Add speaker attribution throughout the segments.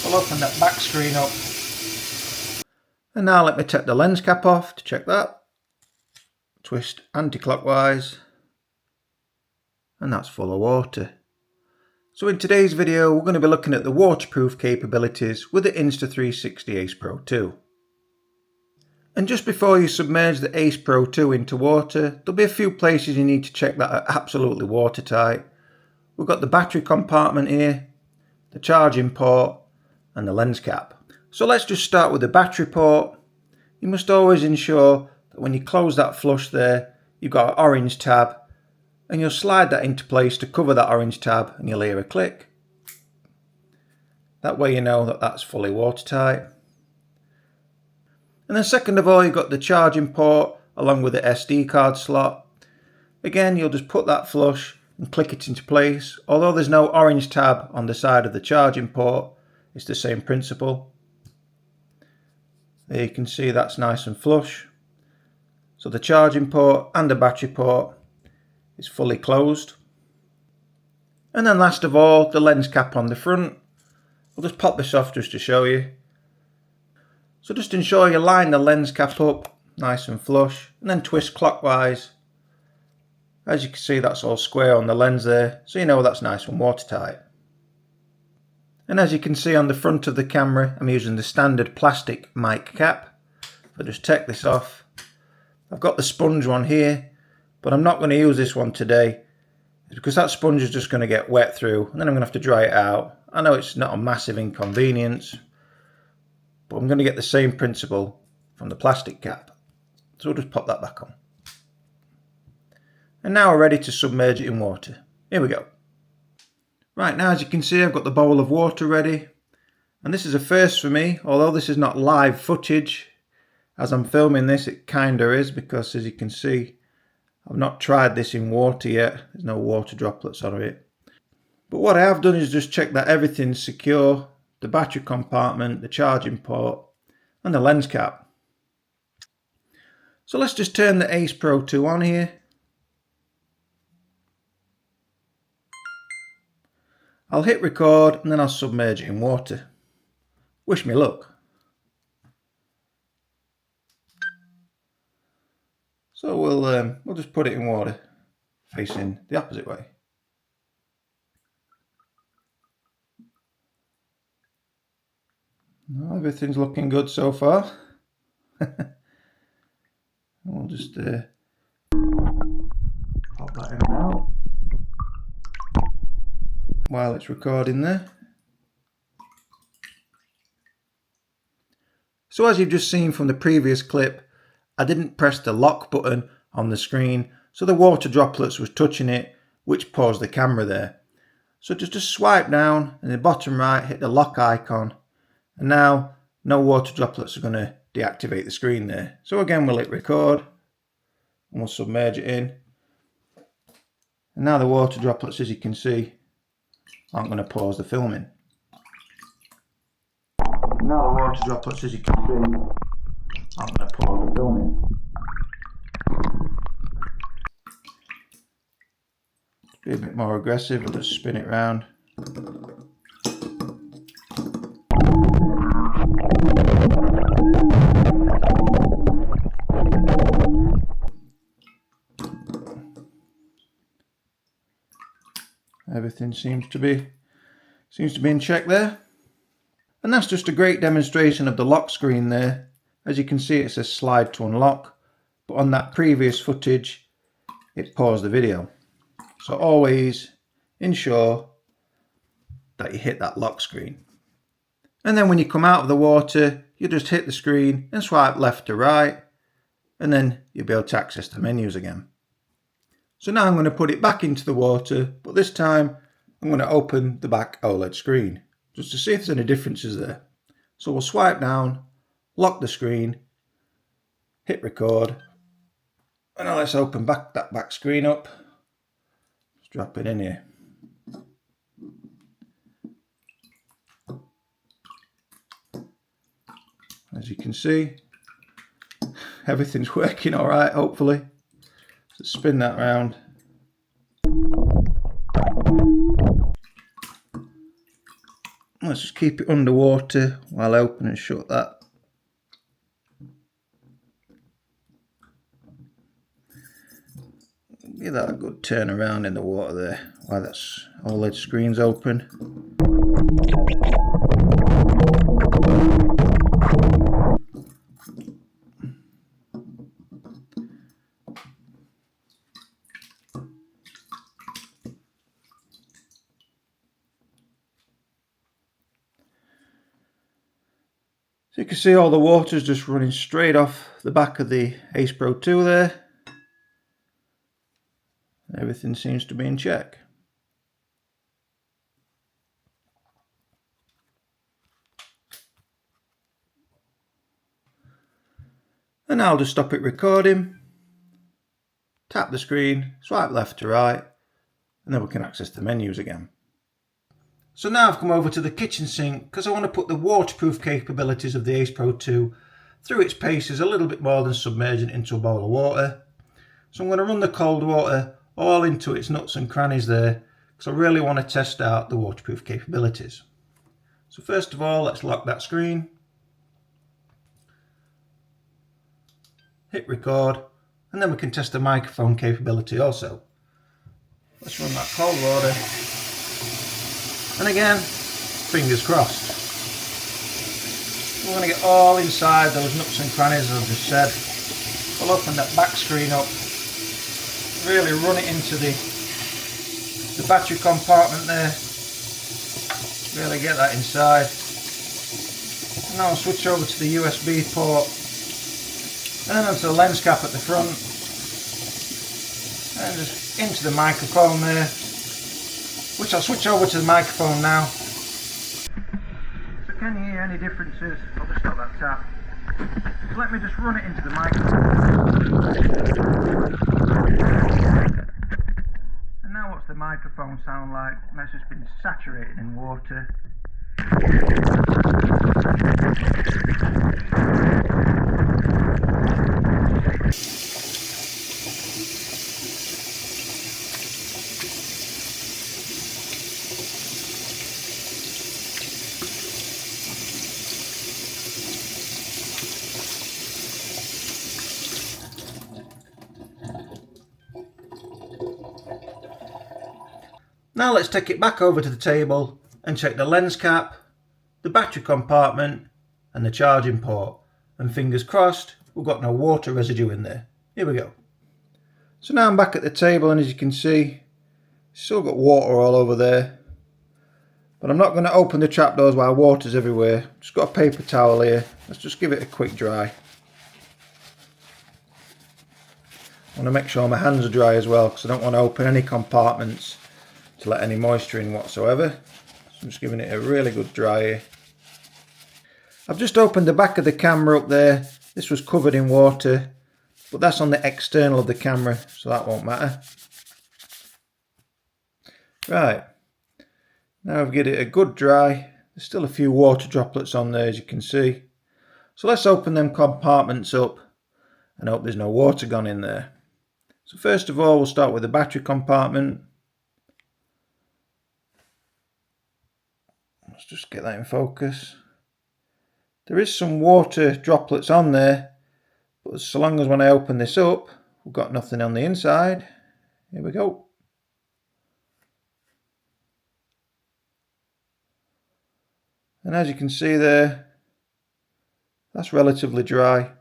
Speaker 1: I'll open that back screen up. And now let me take the lens cap off to check that. Twist anti-clockwise. And that's full of water. So in today's video we're going to be looking at the waterproof capabilities with the Insta360 Ace Pro 2. And just before you submerge the Ace Pro 2 into water, there'll be a few places you need to check that are absolutely watertight. We've got the battery compartment here, the charging port and the lens cap. So let's just start with the battery port. You must always ensure that when you close that flush there, you've got an orange tab, and you'll slide that into place to cover that orange tab and you'll hear a click. That way you know that that's fully watertight. And then second of all, you've got the charging port along with the SD card slot. Again, you'll just put that flush and click it into place. Although there's no orange tab on the side of the charging port, it's the same principle. There you can see that's nice and flush. So the charging port and the battery port is fully closed. And then last of all, the lens cap on the front. I'll just pop this off just to show you. So just ensure you line the lens cap up nice and flush and then twist clockwise. As you can see, that's all square on the lens there, so you know that's nice and watertight. And as you can see on the front of the camera, I'm using the standard plastic mic cap. I'll just take this off. I've got the sponge one here, but I'm not going to use this one today because that sponge is just going to get wet through and then I'm going to have to dry it out. I know it's not a massive inconvenience, but I'm going to get the same principle from the plastic cap. So we'll just pop that back on. And now we're ready to submerge it in water. Here we go. Right, now as you can see, I've got the bowl of water ready. And this is a first for me, although this is not live footage. As I'm filming this, it kinda is, because as you can see, I've not tried this in water yet. There's no water droplets on it. But what I have done is just check that everything's secure. The battery compartment, the charging port, and the lens cap. So let's just turn the Ace Pro 2 on here. I'll hit record and then I'll submerge it in water. Wish me luck. So we'll just put it in water facing the opposite way. No, everything's looking good so far. We'll just pop that in now while it's recording there. So as you've just seen from the previous clip, I didn't press the lock button on the screen, so the water droplets was touching it, which paused the camera there. So just swipe down in the bottom right, hit the lock icon, and now no water droplets are going to deactivate the screen there. So again, we'll hit record and we'll submerge it in. And now the water droplets, as you can see, aren't going to pause the filming. Now the water droplets, as you can see, aren't going to pause the filming. Be a bit more aggressive, we'll just spin it round. Everything seems to be in check there. And that's just a great demonstration of the lock screen there. As you can see, it says slide to unlock, but on that previous footage it paused the video. So always ensure that you hit that lock screen. And then when you come out of the water, you just hit the screen and swipe left to right, and then you'll be able to access the menus again. So now I'm going to put it back into the water, but this time I'm going to open the back OLED screen just to see if there's any differences there. So we'll swipe down, lock the screen, hit record, and now let's open that back screen up. Let's drop it in here. As you can see, everything's working all right, hopefully. Let's spin that round. Let's just keep it underwater while I open and shut that. Give that a good turn around in the water there while that's all the screen's open. So you can see all the water's just running straight off the back of the Ace Pro 2 there. Everything seems to be in check. And I'll just stop it recording, tap the screen, swipe left to right, and then we can access the menus again. So now I've come over to the kitchen sink because I want to put the waterproof capabilities of the Ace Pro 2 through its paces a little bit more than submerging into a bowl of water. So I'm going to run the cold water all into its nuts and crannies there because I really want to test out the waterproof capabilities. So first of all, let's lock that screen, hit record, and then we can test the microphone capability also. Let's run that cold water, and again, fingers crossed. We're going to get all inside those nooks and crannies, as I've just said. We'll open that back screen up, really run it into the battery compartment there, really get that inside. And now I'll switch over to the USB port, and then onto the lens cap at the front, and just into the microphone there, which I'll switch over to the microphone now. So can you hear any differences? I'll just stop that tap. So let me just run it into the microphone. And now what's the microphone sound like? And that's just been saturated in water. Now let's take it back over to the table and check the lens cap, the battery compartment and the charging port, and fingers crossed we've got no water residue in there. Here we go. So now I'm back at the table, and as you can see, still got water all over there, but I'm not going to open the trapdoors while water's everywhere. Just got a paper towel here. Let's just give it a quick dry. I want to make sure my hands are dry as well, because I don't want to open any compartments to let any moisture in whatsoever. So I'm just giving it a really good dry here. I've just opened the back of the camera up there. This was covered in water, but that's on the external of the camera, so that won't matter. Right, now I've given it a good dry. There's still a few water droplets on there, as you can see. So let's open them compartments up and hope there's no water gone in there. So first of all, we'll start with the battery compartment. Let's just get that in focus. There is some water droplets on there, but so long as when I open this up, we've got nothing on the inside. Here we go. And as you can see there, that's relatively dry.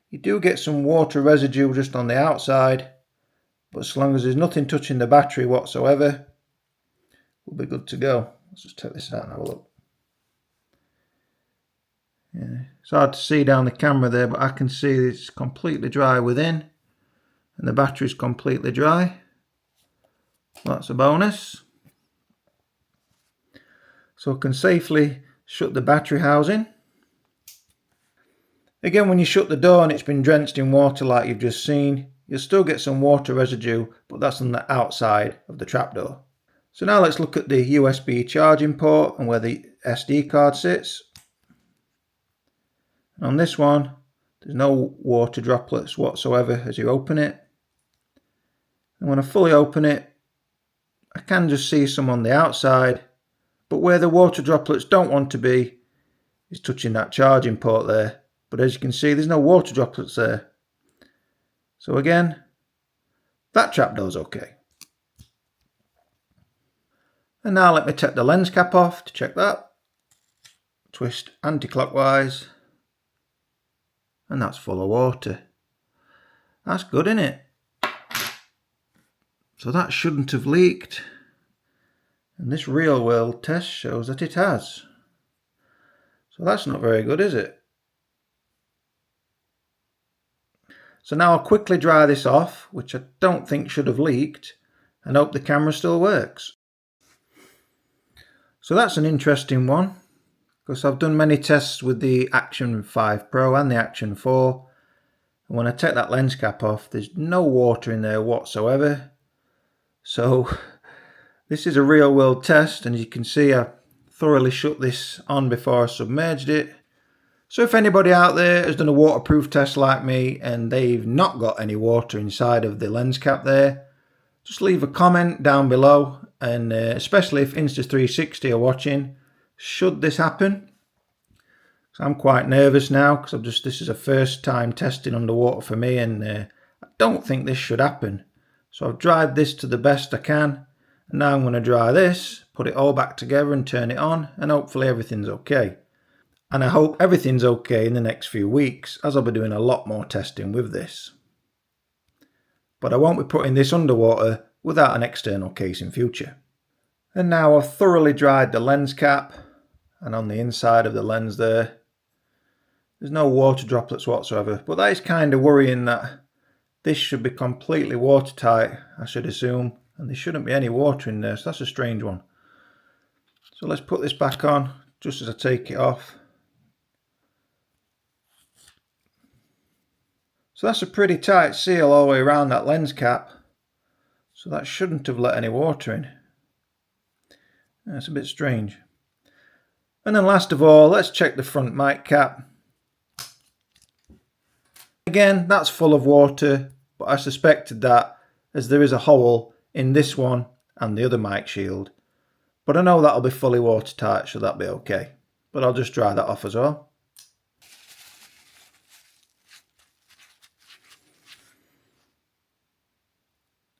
Speaker 1: You do get some water residue just on the outside, but as long as there's nothing touching the battery whatsoever, we'll be good to go. Let's just take this out and have a look. Yeah, it's hard to see down the camera there, but I can see it's completely dry within, and the battery's completely dry. That's a bonus. So I can safely shut the battery housing. Again, when you shut the door and it's been drenched in water like you've just seen, you'll still get some water residue, but that's on the outside of the trapdoor. So now let's look at the USB charging port and where the SD card sits. And on this one, there's no water droplets whatsoever as you open it. And when I fully open it, I can just see some on the outside, But where the water droplets don't want to be is touching that charging port there. But as you can see, there's no water droplets there. So again, that trapdoor's okay. And now let me take the lens cap off to check that. Twist anti-clockwise. And that's full of water. That's good, isn't it? So that shouldn't have leaked. And this real world test shows that it has. So that's not very good, is it? So now I'll quickly dry this off, which I don't think should have leaked, and hope the camera still works. So that's an interesting one, because I've done many tests with the Action 5 Pro and the Action 4, and when I take that lens cap off, there's no water in there whatsoever. So this is a real world test, and as you can see, I thoroughly shut this on before I submerged it. So if anybody out there has done a waterproof test like me and they've not got any water inside of the lens cap there, just leave a comment down below, and especially if Insta360 are watching, should this happen? So I'm quite nervous now because this is a first time testing underwater for me, and I don't think this should happen. So I've dried this to the best I can, and now I'm going to dry this, put it all back together and turn it on, and hopefully everything's okay. And I hope everything's okay in the next few weeks, as I'll be doing a lot more testing with this. But I won't be putting this underwater without an external case in future. And now I've thoroughly dried the lens cap, and on the inside of the lens there's no water droplets whatsoever. But that is kind of worrying, that this should be completely watertight, I should assume, and there shouldn't be any water in there, so that's a strange one. So let's put this back on just as I take it off. So that's a pretty tight seal all the way around that lens cap, so that shouldn't have let any water in. That's a bit strange. And then last of all, let's check the front mic cap. Again, that's full of water, but I suspected that as there is a hole in this one and the other mic shield. But I know that'll be fully watertight, so that'll be okay. But I'll just dry that off as well.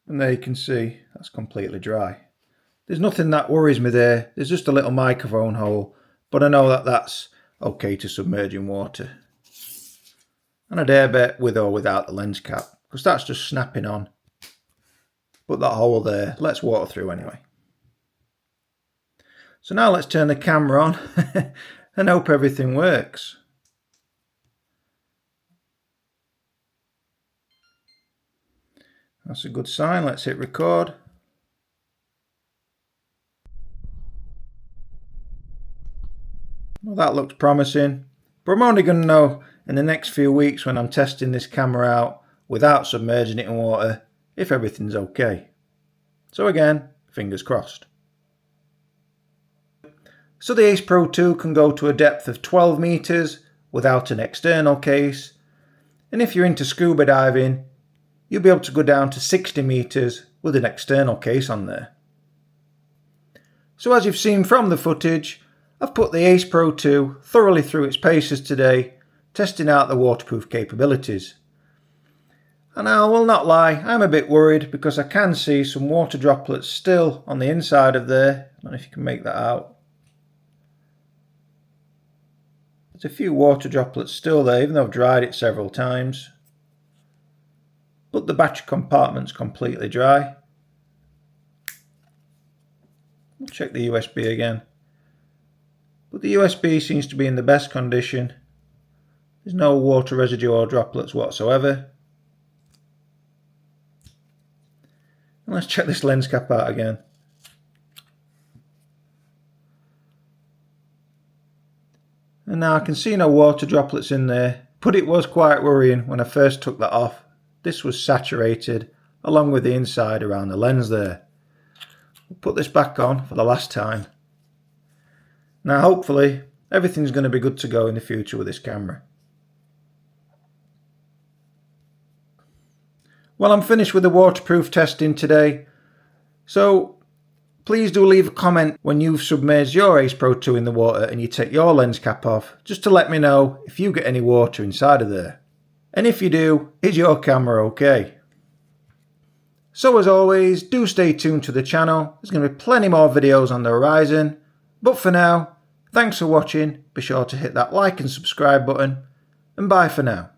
Speaker 1: And there you can see, that's completely dry. There's nothing that worries me there. There's just a little microphone hole, but I know that that's okay to submerge in water. And I dare bet with or without the lens cap, because that's just snapping on. But that hole there lets water through anyway. So now let's turn the camera on and hope everything works. That's a good sign. Let's hit record. Well, that looks promising, but I'm only going to know in the next few weeks when I'm testing this camera out without submerging it in water if everything's okay. So again, fingers crossed. So the Ace Pro 2 can go to a depth of 12 meters without an external case, and if you're into scuba diving, you'll be able to go down to 60 meters with an external case on there. So as you've seen from the footage, I've put the Ace Pro 2 thoroughly through its paces today, testing out the waterproof capabilities. And I will not lie, I'm a bit worried because I can see some water droplets still on the inside of there. I don't know if you can make that out. There's a few water droplets still there, even though I've dried it several times. But the battery compartment's completely dry. We'll check the USB again. But the USB seems to be in the best condition. There's no water residue or droplets whatsoever. And let's check this lens cap out again. And now I can see no water droplets in there, but it was quite worrying when I first took that off. This was saturated along with the inside around the lens there. We'll put this back on for the last time. Now hopefully everything's going to be good to go in the future with this camera. Well, I'm finished with the waterproof testing today. So Please do leave a comment when you've submerged your Ace Pro 2 in the water and you take your lens cap off, just to let me know if you get any water inside of there. And if you do, is your camera okay? So as always, do stay tuned to the channel. There's going to be plenty more videos on the horizon. But for now, thanks for watching. Be sure to hit that like and subscribe button. And bye for now.